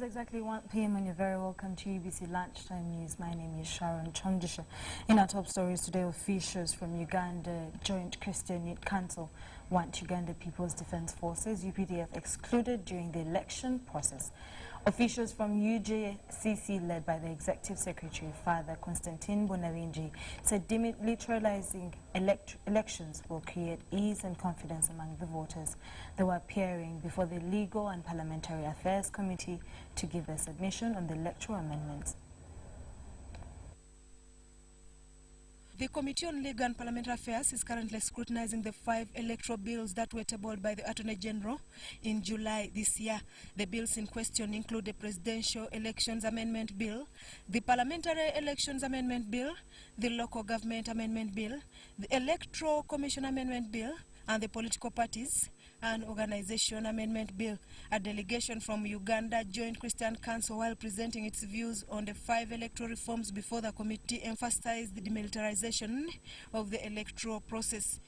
is exactly 1 p.m. and you're very welcome to UBC Lunchtime News. My name is Sharon Chamdisha. In our top stories today, officials from Uganda Joint Christian Youth Council want Uganda People's Defence Forces, UPDF, excluded during the election process. Officials from UJCC, led by the Executive Secretary, Father Constantine Bonavinji, said demilitarizing elections will create ease and confidence among the voters. They were appearing before the Legal and Parliamentary Affairs Committee to give their submission on the electoral amendments. The Committee on Legal and Parliamentary Affairs is currently scrutinizing the 5 electoral bills that were tabled by the Attorney General in July this year. The bills in question include the Presidential Elections Amendment Bill, the Parliamentary Elections Amendment Bill, the Local Government Amendment Bill, the Electoral Commission Amendment Bill, and the Political Parties and Organization Amendment Bill. A delegation from Uganda Joint Christian Council, while presenting its views on the 5 electoral reforms before the committee, emphasized the demilitarization of the electoral process.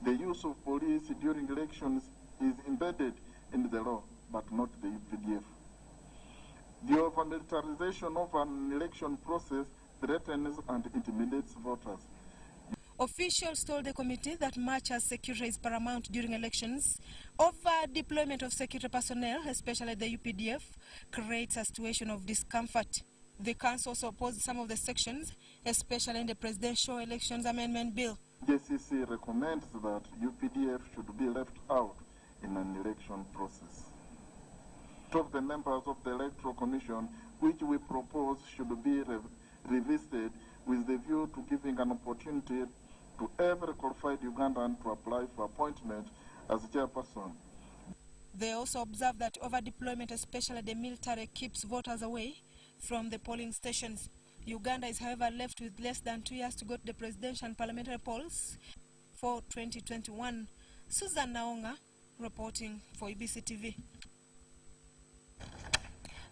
The use of police during elections is embedded in the law, but not the UPDF. The over-militarization of an election process threatens and intimidates voters. Officials told the committee that much as security is paramount during elections, over-deployment of security personnel, especially the UPDF, creates a situation of discomfort. The council also opposed some of the sections, especially in the Presidential Elections Amendment Bill. JCC recommends that UPDF should be left out in an election process. Two of the members of the Electoral Commission, which we propose should be revisited with the view to giving an opportunity to every qualified Ugandan to apply for appointment as chairperson. They also observe that over-deployment, especially the military, keeps voters away from the polling stations. Uganda is, however, left with less than 2 years to go to the presidential and parliamentary polls for 2021. Susan Naonga reporting for UBC TV.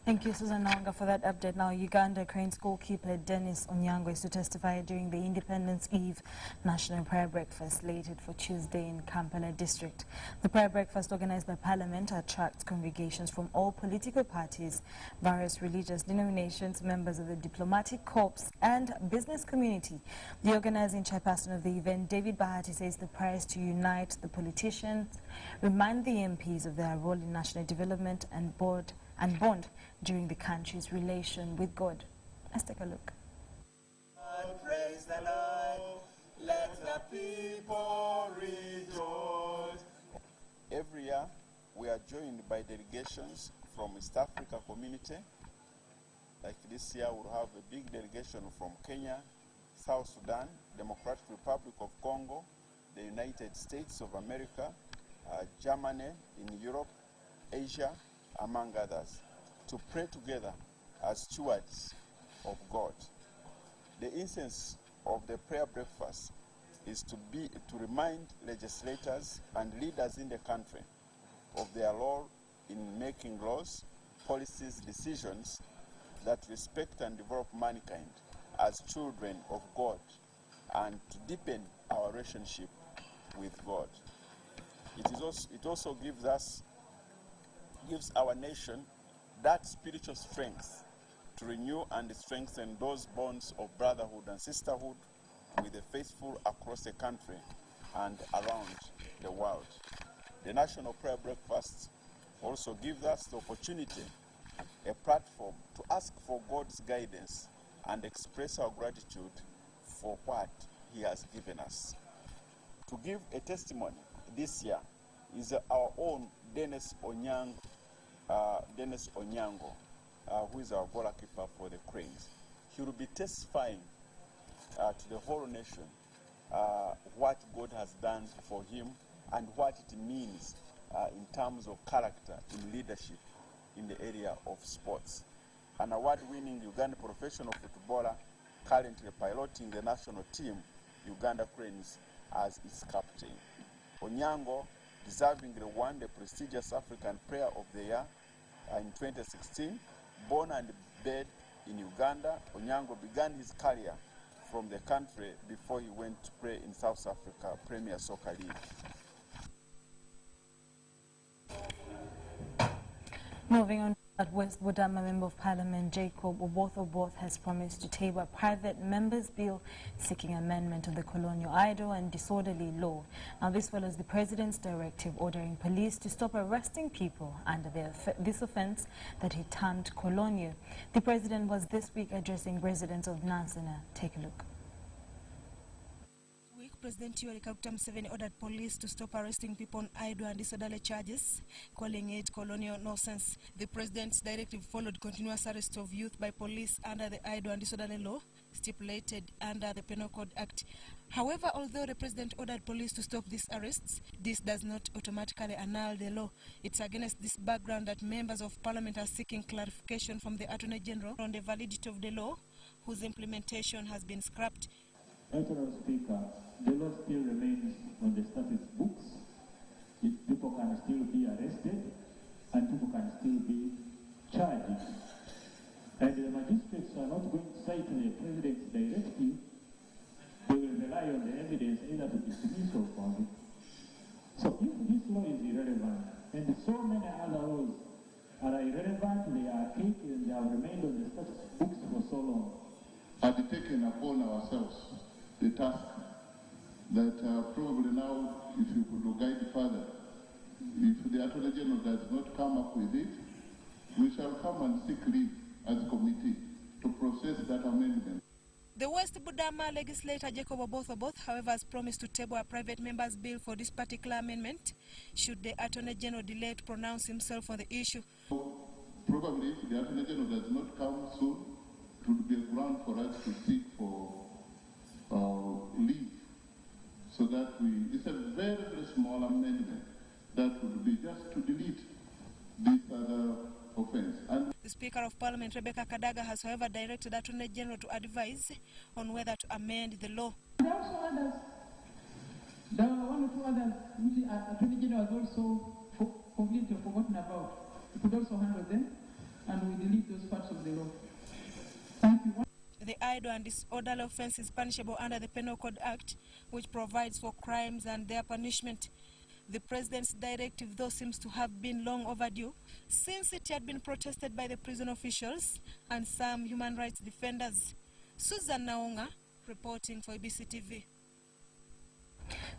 Thank you, Susan Nanga, for that update. Now, Uganda Cranes goalkeeper Dennis Onyango is to testify during the Independence Eve National Prayer Breakfast slated for Tuesday in Kampala District. The prayer breakfast, organized by Parliament, attracts congregations from all political parties, various religious denominations, members of the diplomatic corps, and business community. The organizing chairperson of the event, David Bahati, says the prayer is to unite the politicians, remind the MPs of their role in national development and bond during the country's relation with God. Let's take a look. Praise the Lord, let the people rejoice. Every year, we are joined by delegations from East Africa community. Like this year, we'll have a big delegation from Kenya, South Sudan, Democratic Republic of Congo, the United States of America, Germany in Europe, Asia, among others, to pray together as stewards of God. The essence of the prayer breakfast is to remind legislators and leaders in the country of their role in making laws, policies, decisions that respect and develop mankind as children of God, and to deepen our relationship with God. It also gives our nation that spiritual strength to renew and strengthen those bonds of brotherhood and sisterhood with the faithful across the country and around the world. The National Prayer Breakfast also gives us the opportunity, a platform to ask for God's guidance and express our gratitude for what He has given us. To give a testimony this year is our own Dennis Onyango, who is our goalkeeper for the Cranes. He will be testifying to the whole nation what God has done for him and what it means in terms of character in leadership in the area of sports. An award-winning Uganda professional footballer, currently piloting the national team, Uganda Cranes, as its captain. Onyango deservingly won the prestigious African Player of the Year in 2016. Born and bred in Uganda, Onyango began his career from the country before he went to play in South Africa Premier Soccer League. Moving on. But West Budama Member of Parliament Jacob Oboth has promised to table a private member's bill seeking amendment of the colonial idle and disorderly law. Now this follows the President's directive ordering police to stop arresting people under this offence that he termed colonial. The President was this week addressing residents of Nansana. Take a look. President Yoweri Kaguta Museveni ordered police to stop arresting people on idle and disorderly charges, calling it colonial nonsense. The president's directive followed continuous arrest of youth by police under the idle and disorderly law stipulated under the Penal Code Act. However, although the president ordered police to stop these arrests, this does not automatically annul the law. It's against this background that members of parliament are seeking clarification from the Attorney General on the validity of the law, whose implementation has been scrapped. Honorable Speaker, the law still remains on the status books. People can still be arrested and people can still be charged. And the magistrates are not going to cite the President's directive. They will rely on the evidence either to dismiss or convict. So if this law is irrelevant, and so many other laws are irrelevant, they are archaic, and they have remained on the status books for so long, had taken upon ourselves the task that probably now, if you could guide further, if the Attorney General does not come up with it, we shall come and seek leave as a committee to process that amendment. The West Budama legislator Jacob Oboth, however, has promised to table a private member's bill for this particular amendment should the Attorney General delay to pronounce himself on the issue. Probably if the Attorney General does not come soon, it would be a ground for us to seek for leave, so that it's a very, very small amendment that would be just to delete this other offense. And the Speaker of Parliament, Rebecca Kadaga, has however directed the Attorney General to advise on whether to amend the law. There are also others. There are one or two others which the Attorney General has also completely forgotten about. We could also handle them, and we delete those parts of the law. Thank you. The idle and disorderly offence is punishable under the Penal Code Act, which provides for crimes and their punishment. The President's directive, though, seems to have been long overdue, since it had been protested by the prison officials and some human rights defenders. Susan Naonga, reporting for UBC TV.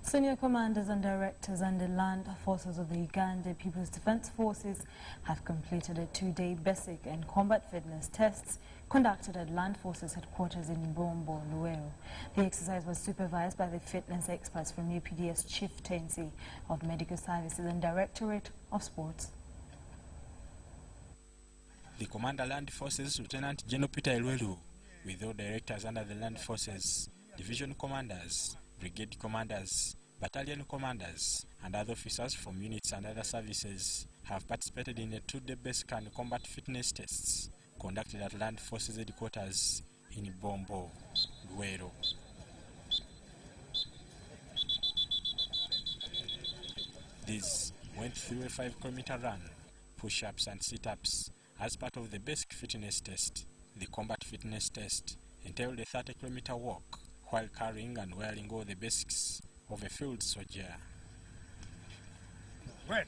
Senior commanders and directors and the land forces of the Uganda People's Defence Forces have completed a 2-day basic and combat fitness tests conducted at Land Forces headquarters in Bombo, Luero. The exercise was supervised by the fitness experts from UPDS Chieftaincy of Medical Services and Directorate of Sports. The Commander Land Forces Lieutenant General Peter Elwelu, with all directors under the Land Forces, division commanders, brigade commanders, battalion commanders, and other officers from units and other services have participated in the 2-day basic and combat fitness tests conducted at Land Forces headquarters in Bombo, Luero. These went through a 5-kilometer run, push-ups and sit-ups as part of the basic fitness test. The combat fitness test entailed a 30-kilometer walk while carrying and wearing all the basics of a field soldier. Well,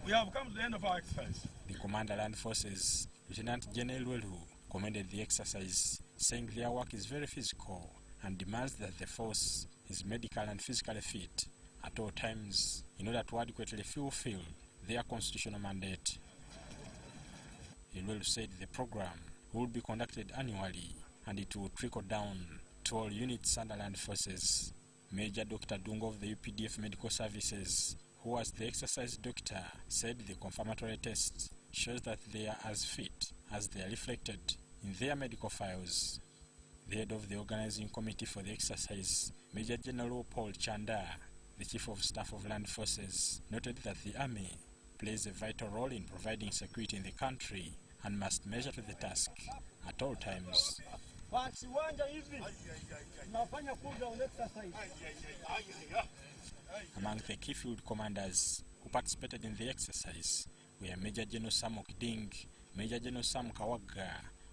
we have come to the end of our exercise. The Commander Land Forces, Lieutenant General Elwelu, commended the exercise, saying their work is very physical and demands that the force is medical and physically fit at all times in order to adequately fulfill their constitutional mandate. Elwelu said the program will be conducted annually and it will trickle down to all units under Land Forces. Major Dr. Dungo of the UPDF Medical Services, who was the exercise doctor, said the confirmatory test shows that they are as fit as they are reflected in their medical files. The head of the organizing committee for the exercise, Major General Paul Chanda, the Chief of Staff of Land Forces, noted that the Army plays a vital role in providing security in the country and must measure to the task at all times. Among the key field commanders who participated in the exercise were Major General Sam Okiding, Major General Sam Kawaga,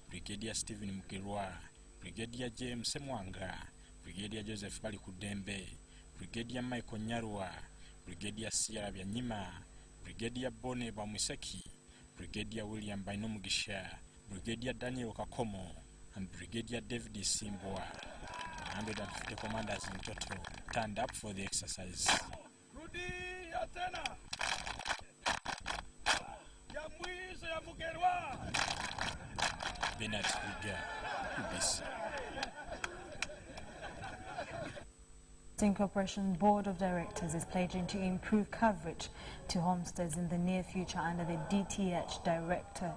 Brigadier Stephen Mukirwa, Brigadier James Semwanga, Brigadier Joseph Balikudembe, Brigadier Michael Nyarwa, Brigadier Sierra Byanyima, Brigadier Bone Bamuseki, Brigadier William Bainomugisha, Brigadier Daniel Kakomo, and Brigadier David Simboa. 150 commanders in total turned up for the exercise. Rudi Atena. Ya mwizo ya Mugerwa. Bernard Huga, UBC. Corporation Board of Directors is pledging to improve coverage to homesteads in the near future under the DTH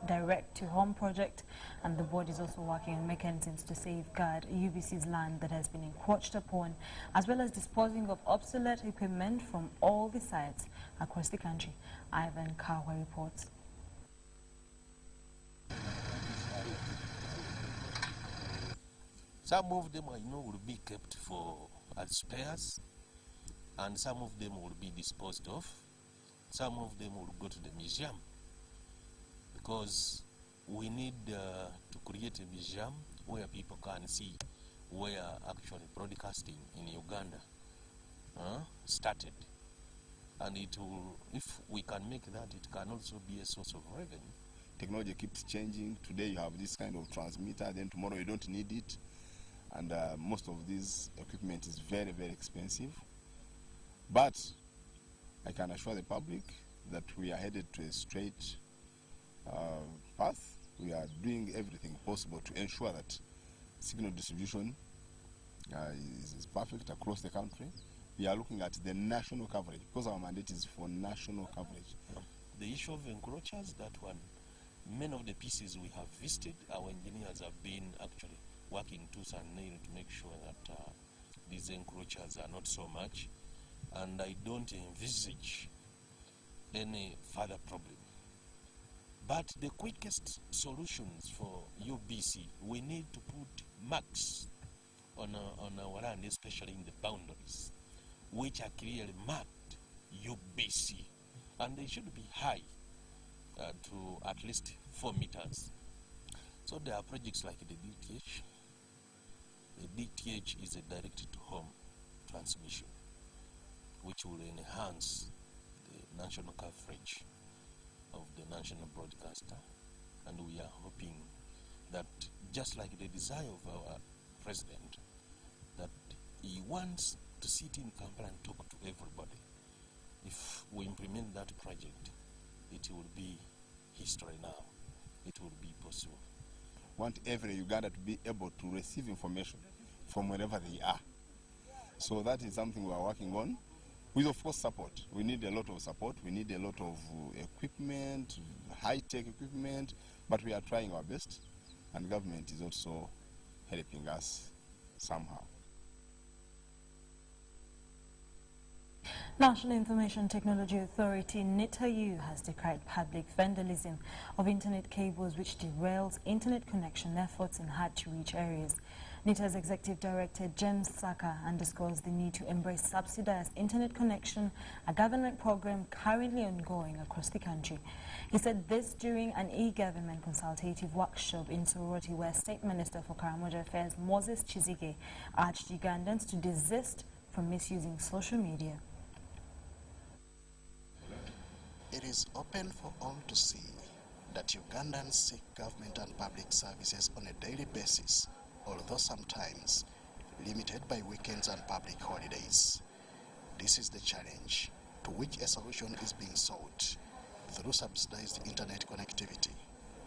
Direct to Home project, and the board is also working on mechanisms to safeguard UBC's land that has been encroached upon, as well as disposing of obsolete equipment from all the sites across the country. Ivan Kawa reports. Some of them I know will be kept for as spares, and some of them will be disposed of. Some of them will go to the museum, because we need to create a museum where people can see where actually broadcasting in Uganda started. And it will, if we can make that, it can also be a source of revenue. Technology keeps changing. Today you have this kind of transmitter, then tomorrow you don't need it. And most of this equipment is very, very expensive. But I can assure the public that we are headed to a straight path. We are doing everything possible to ensure that signal distribution is perfect across the country. We are looking at the national coverage, because our mandate is for national coverage. The issue of encroachers, that one, many of the pieces we have visited, our engineers have been actually working tooth and nail to make sure that these encroachers are not so much, and I don't envisage any further problem. But the quickest solutions for UBC, we need to put marks on our land, especially in the boundaries, which are clearly marked UBC, and they should be high to at least 4 meters. So there are projects like the DTH. The DTH is a direct-to-home transmission, which will enhance the national coverage of the national broadcaster. And we are hoping that, just like the desire of our president, that he wants to sit in Kampala and talk to everybody. If we implement that project, it will be history now. It will be possible. Want every Uganda to be able to receive information from wherever they are. So that is something we are working on, with of course support. We need a lot of support, we need a lot of equipment, high-tech equipment, but we are trying our best, and government is also helping us somehow. National Information Technology Authority (NITAU) has decried public vandalism of internet cables which derails internet connection efforts in hard-to-reach areas. NITA's Executive Director James Saka underscores the need to embrace subsidized internet connection, a government program currently ongoing across the country. He said this during an e-government consultative workshop in Soroti, where State Minister for Karamoja Affairs Moses Chizige urged Ugandans to desist from misusing social media. It is open for all to see that Ugandans seek government and public services on a daily basis, although sometimes limited by weekends and public holidays. This is the challenge, to which a solution is being sought through subsidized internet connectivity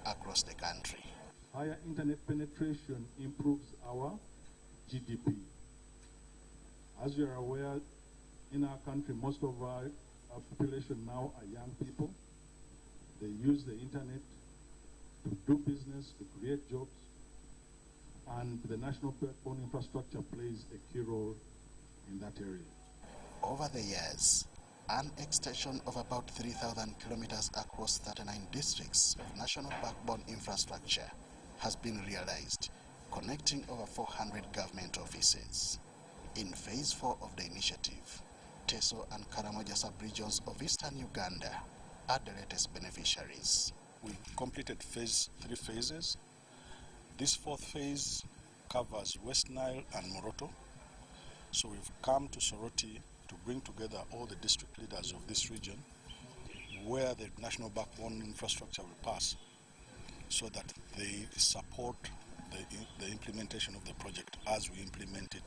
across the country. Higher internet penetration improves our GDP. As you are aware, in our country, most of our population now are young people. They use the internet to do business, to create jobs, and the national backbone infrastructure plays a key role in that area. Over the years, an extension of about 3,000 kilometers across 39 districts of national backbone infrastructure has been realized, connecting over 400 government offices. In Phase 4 of the initiative, Teso and Karamoja sub-regions of eastern Uganda are the latest beneficiaries. We completed 3 phases. This 4th phase covers West Nile and Moroto. So we've come to Soroti to bring together all the district leaders of this region, where the national backbone infrastructure will pass, so that they support the implementation of the project as we implement it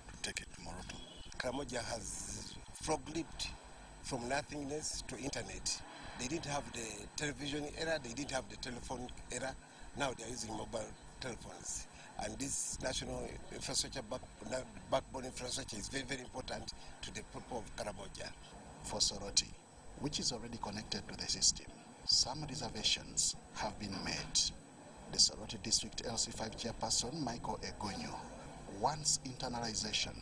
to take it to Moroto. Karamoja has frog-leaped from nothingness to internet. They didn't have the television era, they didn't have the telephone era. Now they're using mobile telephones. And this national infrastructure, backbone infrastructure is very, very important to the people of Karamoja. For Soroti, which is already connected to the system, some reservations have been made. The Soroti District LC5 chairperson, Michael Egonyo, wants internalization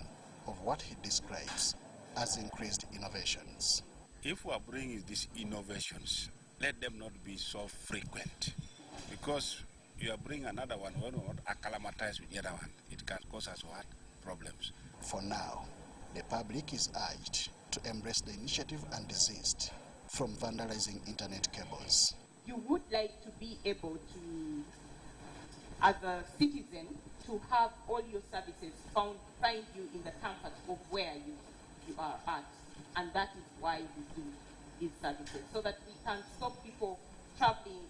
of what he describes as increased innovations. If we are bringing these innovations, let them not be so frequent, because you are bringing another one when we not acclimatize with the other one. It can cause us what? Problems. For now, the public is urged to embrace the initiative and desist from vandalizing internet cables. You would like to be able to, as a citizen, to have all your services find you in the comfort of where you are at. And that is why we do these services, so that we can stop people traveling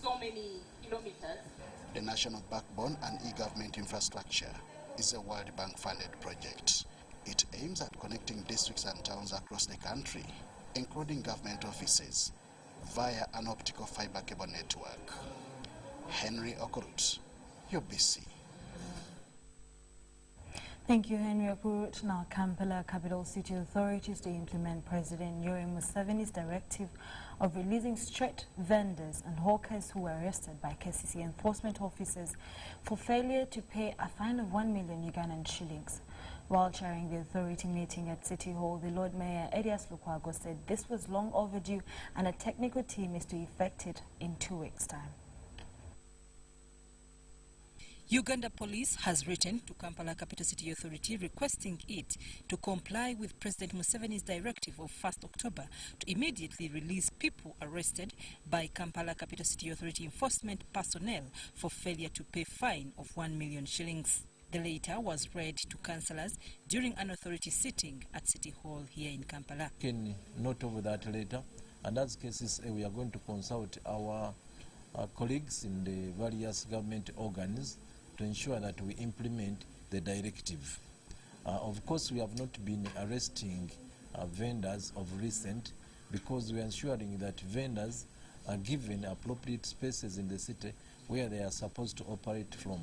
so many kilometers. The National Backbone and E-Government Infrastructure is a World Bank funded project. It aims at connecting districts and towns across the country, including government offices, via an optical fiber cable network. Henry Okurut, UBC. Thank you, Henry Okurut. Now, Kampala Capital City authorities to implement President Yoweri Museveni's directive of releasing street vendors and hawkers who were arrested by KCC enforcement officers for failure to pay a fine of 1 million Ugandan shillings. While chairing the authority meeting at City Hall, the Lord Mayor Elias Lukwago said this was long overdue and a technical team is to effect it in 2 weeks' time. Uganda Police has written to Kampala Capital City Authority requesting it to comply with President Museveni's directive of 1st October to immediately release people arrested by Kampala Capital City Authority enforcement personnel for failure to pay fine of 1 million shillings. The letter was read to councillors during an authority sitting at City Hall here in Kampala. Note of that letter, and as cases we are going to consult our colleagues in the various government organs to ensure that we implement the directive. Of course, we have not been arresting vendors of recent, because we are ensuring that vendors are given appropriate spaces in the city where they are supposed to operate from.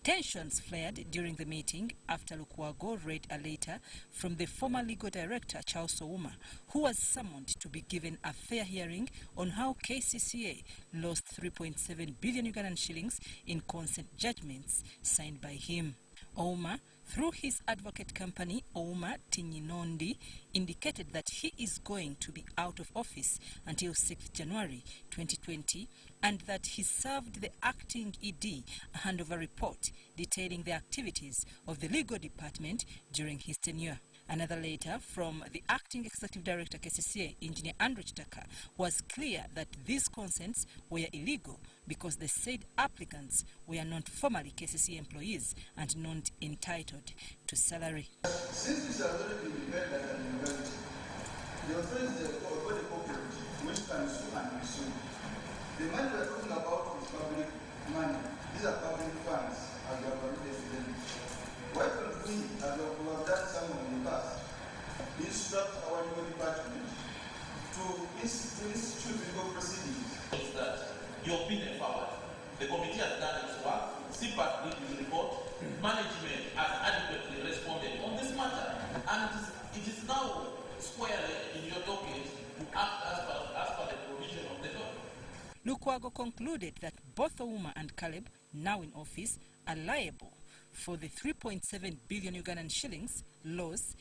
Tensions flared during the meeting after Lukwago read a letter from the former legal director, Charles Ouma, who was summoned to be given a fair hearing on how KCCA lost 3.7 billion Ugandan shillings in consent judgments signed by him. Ouma, through his advocate company, Ouma Tinyinondi, indicated that he is going to be out of office until 6th January 2020 and that he served the acting ED a handover report detailing the activities of the legal department during his tenure. Another letter from the acting executive director KCCA, Engineer Andrew Chitaka, was clear that these consents were illegal because the said applicants were not formally KCCA employees and not entitled to salary. Since this has already been declared as an illegality, the authorities have got a corporate which can sue and be sued. The money we are talking about is public money. These are public funds, as we have already stated. Why don't we, as we have done some in the past, instruct our legal department to institute legal proceedings? Is that you've been empowered. The committee has done its work. CPAT did its report. Management has adequately responded on this matter, and it is now squarely in your docket to act as per the provision of the law. Lukwago concluded that both Ouma and Caleb, now in office, are liable for the 3.7 billion Ugandan shillings loss,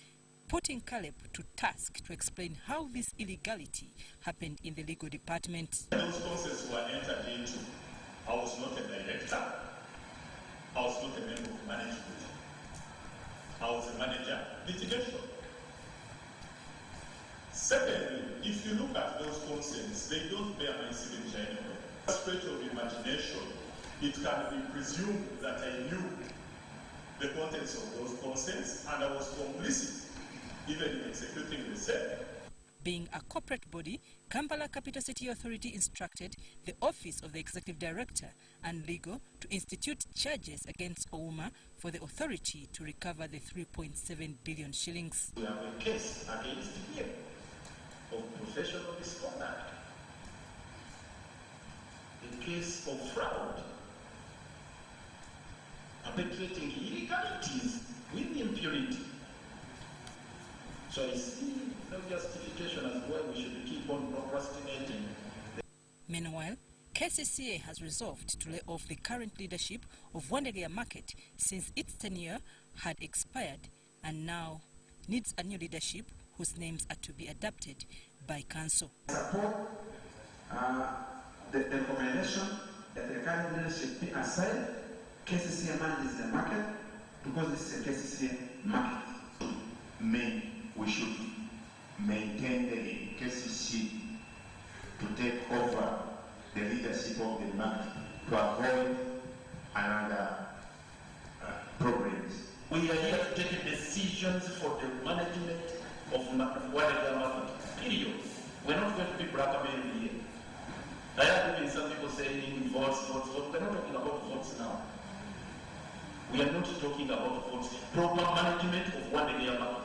putting Caleb to task to explain how this illegality happened in the legal department. Those consents were entered into. I was not a director. I was not a member of management. I was a manager. Litigation. Secondly, if you look at those consents, they don't bear my signature anywhere. A state of imagination, it can be presumed that I knew the contents of those consents and I was complicit even in executing the same. Being a corporate body, Kampala Capital City Authority instructed the Office of the Executive Director and Legal to institute charges against Ouma for the authority to recover the 3.7 billion shillings. We have a case against him of professional misconduct, a case of fraud, perpetrating illegalities with impunity. So I see no justification as why we should keep on procrastinating. Meanwhile, KCCA has resolved to lay off the current leadership of Wandegeya Market since its tenure had expired and now needs a new leadership whose names are to be adopted by council. I support the recommendation that the current leadership be aside. KCCA manages the market because this is a KCCA market. We should maintain the KCC to take over the leadership of the market to avoid another problems. We are here to take decisions for the management of Wandegeya Market. Period. We're not going to be blackmailed here. I have even some people saying votes. We're not talking about votes now. We are not talking about votes. Proper management of Wandegeya Market.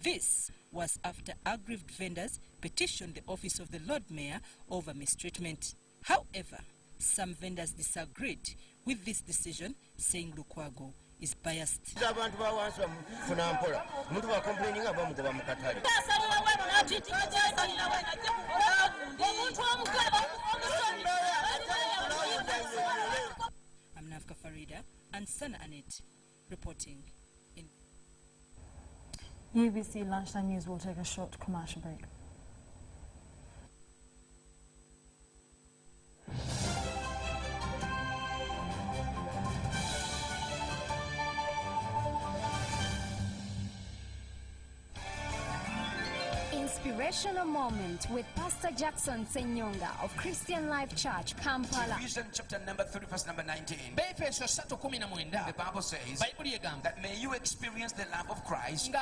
This was after aggrieved vendors petitioned the office of the Lord Mayor over mistreatment. However, some vendors disagreed with this decision, saying Lukwago is biased. I'm Nafka Farida and Sana Anet reporting. UBC Lunchtime News will take a short commercial break. Inspirational moment with Pastor Jackson Senyonga of Christian Life Church, Kampala. Ephesians chapter number 3, verse number 19. The Bible says that may you experience the love of Christ,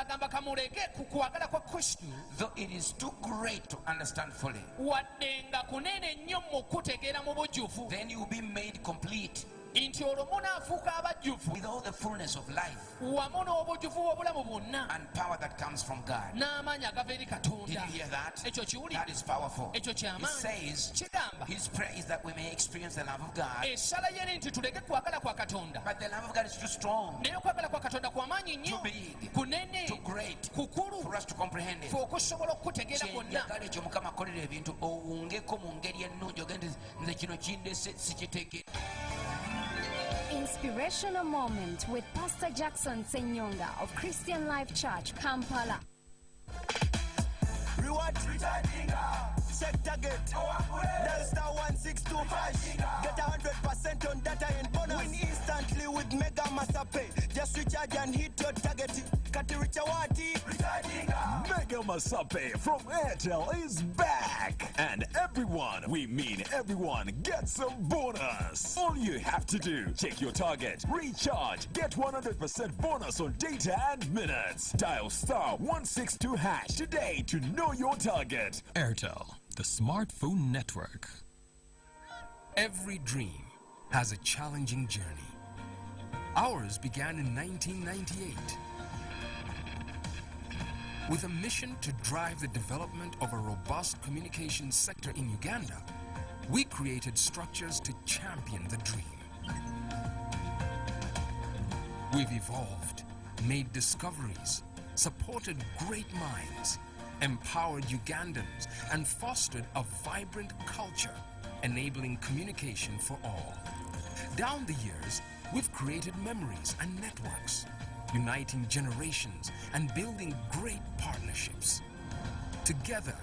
though it is too great to understand fully. Then you will be made complete with all the fullness of life and power that comes from God. Did you hear that? That is powerful. It says his prayer is that we may experience the love of God, but the love of God is too strong, too big, too great for us to comprehend it. Inspirational moment with Pastor Jackson Senyonga of Christian Life Church, Kampala. Reward check target. Dial star 162 hash. Get 100% on data and bonus. Win instantly with Mega Masape. Just recharge and hit your target. Mega Masape from Airtel is back. And everyone, we mean everyone, gets a bonus. All you have to do, check your target, recharge, get 100% bonus on data and minutes. Dial star 162 hash today to know your target. Airtel, the smartphone network. Every dream has a challenging journey. Ours began in 1998 with a mission to drive the development of a robust communications sector in Uganda. We created structures to champion the dream. We've evolved, made discoveries, supported great minds, empowered Ugandans, and fostered a vibrant culture, enabling communication for all. Down the years, we've created memories and networks, uniting generations and building great partnerships. Together,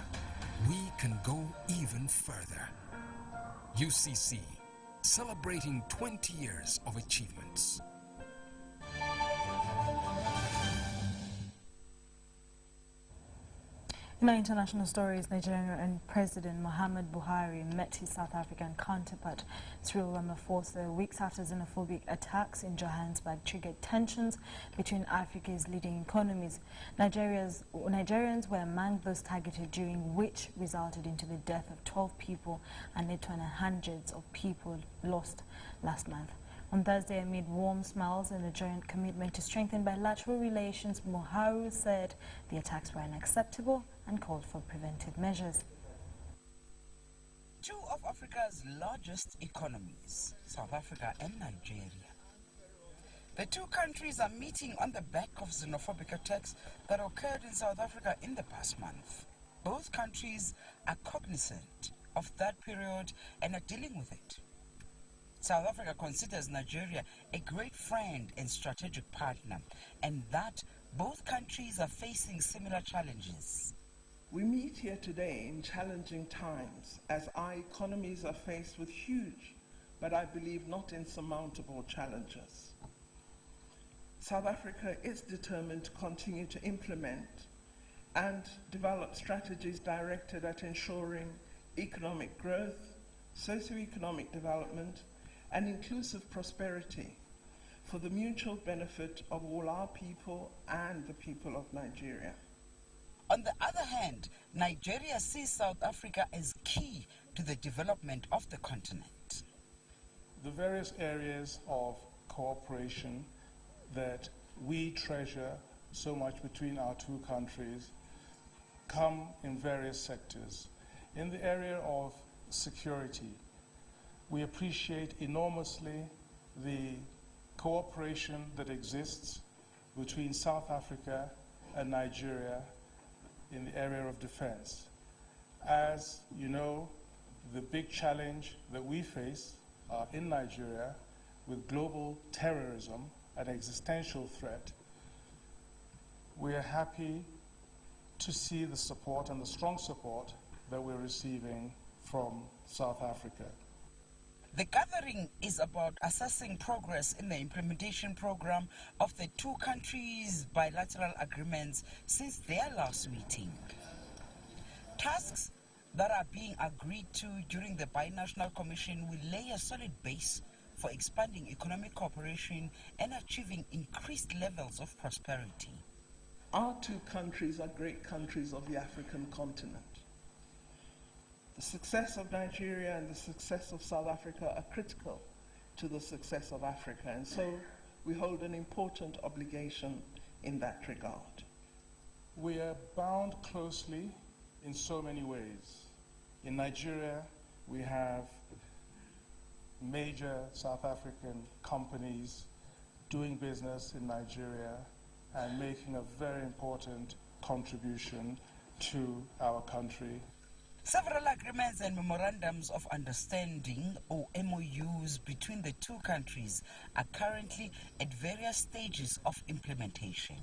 we can go even further. UCC, celebrating 20 years of achievements. In our international stories, Nigeria and President Muhammad Buhari met his South African counterpart Cyril Ramaphosa weeks after xenophobic attacks in Johannesburg triggered tensions between Africa's leading economies. Nigerians were among those targeted, during which resulted into the death of 12 people and led to hundreds of people lost last month. On Thursday, amid warm smiles and a joint commitment to strengthen bilateral relations, Buhari said the attacks were unacceptable and called for preventive measures. Two of Africa's largest economies, South Africa and Nigeria. The two countries are meeting on the back of xenophobic attacks that occurred in South Africa in the past month. Both countries are cognizant of that period and are dealing with it. South Africa considers Nigeria a great friend and strategic partner, and that both countries are facing similar challenges. We meet here today in challenging times as our economies are faced with huge, but I believe not insurmountable challenges. South Africa is determined to continue to implement and develop strategies directed at ensuring economic growth, socio-economic development, and inclusive prosperity for the mutual benefit of all our people and the people of Nigeria. On the other hand, Nigeria sees South Africa as key to the development of the continent. The various areas of cooperation that we treasure so much between our two countries come in various sectors. In the area of security, we appreciate enormously the cooperation that exists between South Africa and Nigeria in the area of defense. As you know, the big challenge that we face in Nigeria with global terrorism, an existential threat, we are happy to see the support and the strong support that we're receiving from South Africa. The gathering is about assessing progress in the implementation program of the two countries' bilateral agreements since their last meeting. Tasks that are being agreed to during the Binational Commission will lay a solid base for expanding economic cooperation and achieving increased levels of prosperity. Our two countries are great countries of the African continent. The success of Nigeria and the success of South Africa are critical to the success of Africa, and so we hold an important obligation in that regard. We are bound closely in so many ways. In Nigeria, we have major South African companies doing business in Nigeria and making a very important contribution to our country. Several agreements and memorandums of understanding, or MOUs, between the two countries are currently at various stages of implementation.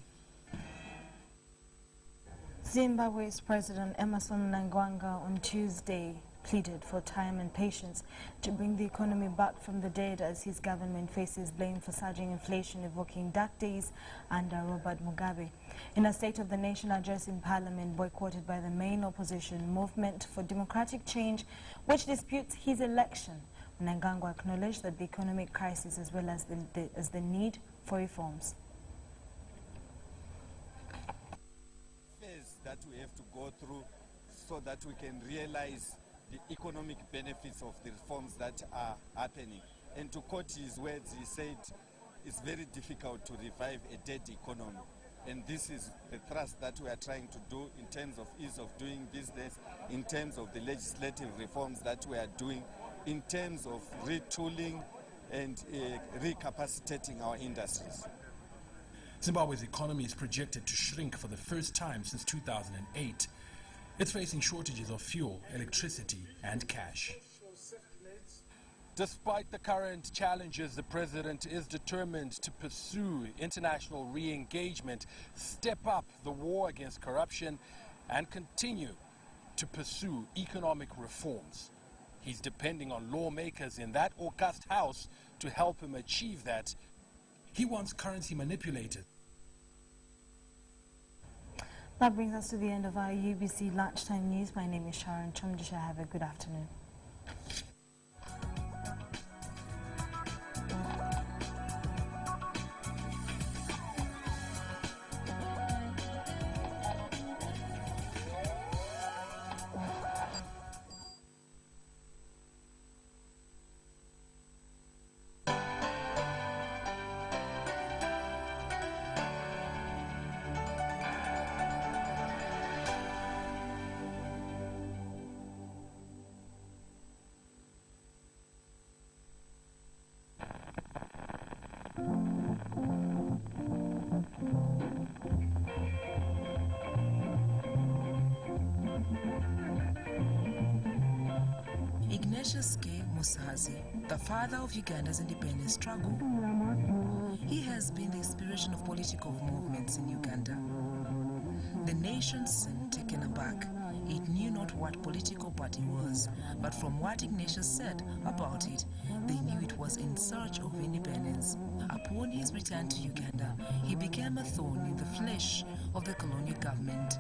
Zimbabwe's President Emmerson Mnangagwa on Tuesday pleaded for time and patience to bring the economy back from the dead as his government faces blame for surging inflation, evoking dark days under Robert Mugabe. In a State of the Nation address in Parliament boycotted by the main opposition Movement for Democratic Change, which disputes his election, Mnangagwa acknowledged that the economic crisis as well as the need for reforms. Phase that we have to go through so that we can realize the economic benefits of the reforms that are happening. And to quote his words, he said it's very difficult to revive a dead economy. And this is the thrust that we are trying to do in terms of ease of doing business, in terms of the legislative reforms that we are doing, in terms of retooling and recapacitating our industries. Zimbabwe's economy is projected to shrink for the first time since 2008. It's facing shortages of fuel, electricity, and cash. Despite the current challenges, the president is determined to pursue international re-engagement, step up the war against corruption, and continue to pursue economic reforms. He's depending on lawmakers in that august house to help him achieve that. He wants currency manipulated. That brings us to the end of our UBC Lunchtime News. My name is Sharon Chomdisha. Have a good afternoon. Ignatius K. Musazi, the father of Uganda's independence struggle. He has been the inspiration of political movements in Uganda. The nation seemed taken aback. It knew not what political party was, but from what Ignatius said about it, they knew it was in search of independence. Upon his return to Uganda, he became a thorn in the flesh of the colonial government.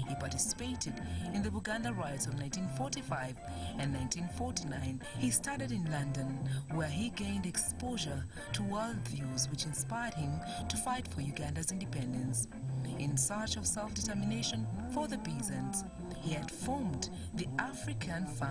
He participated in the Buganda riots of 1945 and 1949. He studied in London, where he gained exposure to world views which inspired him to fight for Uganda's independence. In search of self-determination for the peasants, he had formed the African